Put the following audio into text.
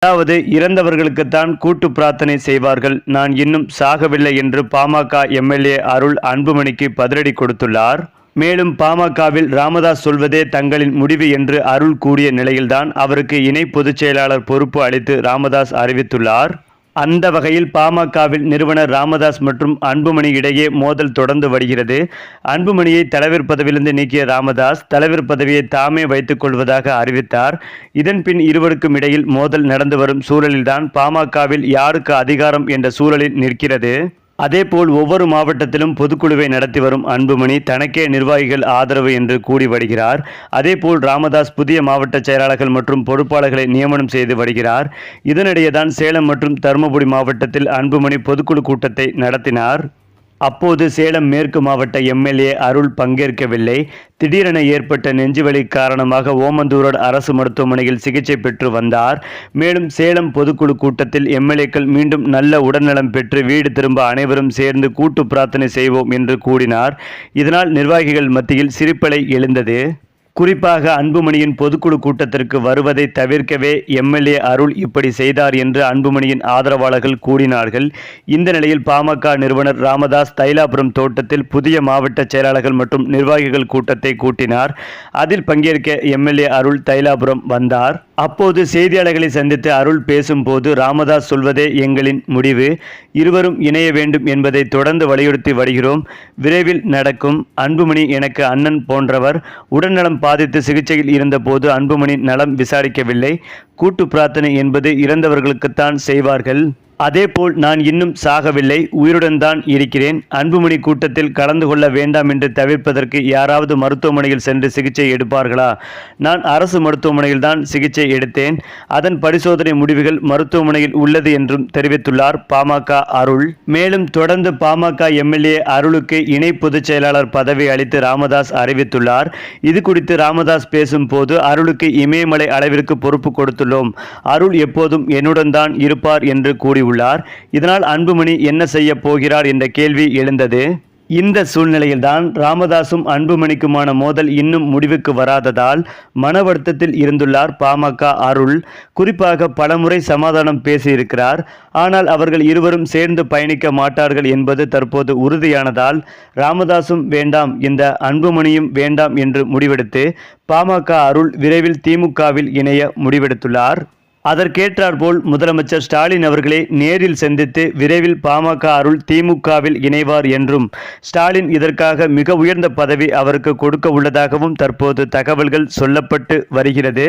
அதாவது இறந்தவர்களுக்குத்தான் கூட்டு பிரார்த்தனை செய்வார்கள், நான் இன்னும் சாகவில்லை என்று பாமக எம்எல்ஏ அருள் அன்புமணிக்கு பதிலடி கொடுத்துள்ளார். மேலும் பாமகவில் ராமதாஸ் சொல்வதே தங்களின் முடிவு என்று அருள் கூறிய நிலையில்தான் அவருக்கு இணை பொதுச் செயலாளர் பொறுப்பு அளித்து ராமதாஸ் அறிவித்துள்ளார். அந்த வகையில் பாமகவில் நிறுவனர் ராமதாஸ் மற்றும் அன்புமணி இடையே மோதல் தொடர்ந்து வருகிறது. அன்புமணியை தலைவர் பதவியிலிருந்து நீக்கிய ராமதாஸ் தலைவர் பதவியை தாமே வைத்துக் கொள்வதாக அறிவித்தார். இதன் பின் இருவருக்கும் இடையில் மோதல் நடந்து வரும் சூழலில்தான் பாமகவில் யாருக்கு அதிகாரம் என்ற சூழலில் நிற்கிறது. அதேபோல் ஒவ்வொரு மாவட்டத்திலும் பொதுக்குழுவை நடத்தி வரும் அன்புமணி தனக்கே நிர்வாகிகள் ஆதரவு என்று கூறி வருகிறார். அதேபோல் ராமதாஸ் புதிய மாவட்ட செயலாளர்கள் மற்றும் பொறுப்பாளர்களை நியமனம் செய்து வருகிறார். இதனிடையேதான் சேலம் மற்றும் தருமபுரி மாவட்டத்தில் அன்புமணி பொதுக்குழு கூட்டத்தை நடத்தினார். அப்போது சேலம் மேற்கு மாவட்ட எம்எல்ஏ அருள் பங்கேற்கவில்லை. திடீரென ஏற்பட்ட நெஞ்சுவலி காரணமாக ஓமந்தூரார் அரசு மருத்துவமனையில் சிகிச்சை பெற்று வந்தார். மேலும் சேலம் பொதுக்குழு கூட்டத்தில் எம்எல்ஏக்கள் மீண்டும் நல்ல உடல்நலம் பெற்று வீடு திரும்ப அனைவரும் சேர்ந்து கூட்டு பிரார்த்தனை செய்வோம் என்று கூறினார். இதனால் நிர்வாகிகள் மத்தியில் சிரிப்பலை எழுந்தது. குறிப்பாக அன்புமணியின் பொதுக்குழு கூட்டத்திற்கு வருவதை தவிர்க்கவே எம்எல்ஏ அருள் இப்படி செய்தார் என்று அன்புமணியின் ஆதரவாளர்கள் கூறினார்கள். இந்த நிலையில் பாமக நிறுவனர் ராமதாஸ் தைலாபுரம் தோட்டத்தில் புதிய மாவட்ட செயலாளர்கள் மற்றும் நிர்வாகிகள் கூட்டத்தை கூட்டினார். அதில் பங்கேற்க எம்எல்ஏ அருள் தைலாபுரம் வந்தார். அப்போது செய்தியாளர்களை சந்தித்து அருள் பேசும்போது ராமதாஸ் சொல்வதே எங்களின் முடிவு, இருவரும் இணைய வேண்டும் என்பதை தொடர்ந்து வலியுறுத்தி வருகிறோம், விரைவில் நடக்கும். அன்புமணி எனக்கு அண்ணன் போன்றவர். உடல்நலம் பாதித்து சிகிச்சையில் இருந்தபோது அன்புமணி நலம் விசாரிக்கவில்லை. கூட்டு பிரார்த்தனை என்பது இறந்தவர்களுக்குத்தான் செய்வார்கள். அதேபோல் நான் இன்னும் சாகவில்லை, உயிருடன் தான் இருக்கிறேன். அன்புமணி கூட்டத்தில் கலந்து கொள்ள வேண்டாம் என்று தவிர்ப்பதற்கு யாராவது மருத்துவமனையில் சென்று சிகிச்சை எடுப்பார்களா? நான் அரசு மருத்துவமனையில் தான் சிகிச்சை எடுத்தேன். அதன் பரிசோதனை முடிவுகள் மருத்துவமனையில் உள்ளது என்றும் தெரிவித்துள்ளார் பாமக அருள். மேலும் தொடர்ந்து பாமக எம்எல்ஏ அருளுக்கு இணை பொதுச் செயலாளர் பதவி அளித்து ராமதாஸ் அறிவித்துள்ளார். இது குறித்து ராமதாஸ் பேசும்போது அருளுக்கு இமயமலை அளவிற்கு பொறுப்பு கொடுத்துள்ளோம், அருள் எப்போதும் என்னுடன் தான் இருப்பார் என்று கூறி உள்ளார். இதனால் அன்புமணி என்ன செய்ய போகிறார் என்ற கேள்வி எழுந்தது. இந்த சூழ்நிலையில்தான் ராமதாசும் அன்புமணிக்குமான மோதல் இன்னும் முடிவுக்கு வராததால் மன வருத்தத்தில் இருந்துள்ளார் பாமக அருள். குறிப்பாக பலமுறை சமாதானம் பேசியிருக்கிறார். ஆனால் அவர்கள் இருவரும் சேர்ந்து பயணிக்க மாட்டார்கள் என்பது தற்போது உறுதியானதால் ராமதாசும் வேண்டாம், இந்த அன்புமணியும் வேண்டாம் என்று முடிவெடுத்து பாமக அருள் விரைவில் திமுகவில் இணைய முடிவெடுத்துள்ளார். அதற்கேற்றாற்போல் முதலமைச்சர் ஸ்டாலின் அவர்களை நேரில் சந்தித்து விரைவில் பாமக அருள் திமுகவில் இணைவார் என்றும், ஸ்டாலின் இதற்காக மிக உயர்ந்த பதவி அவருக்கு கொடுக்க உள்ளதாகவும் தற்போது தகவல்கள் சொல்லப்பட்டு வருகிறது.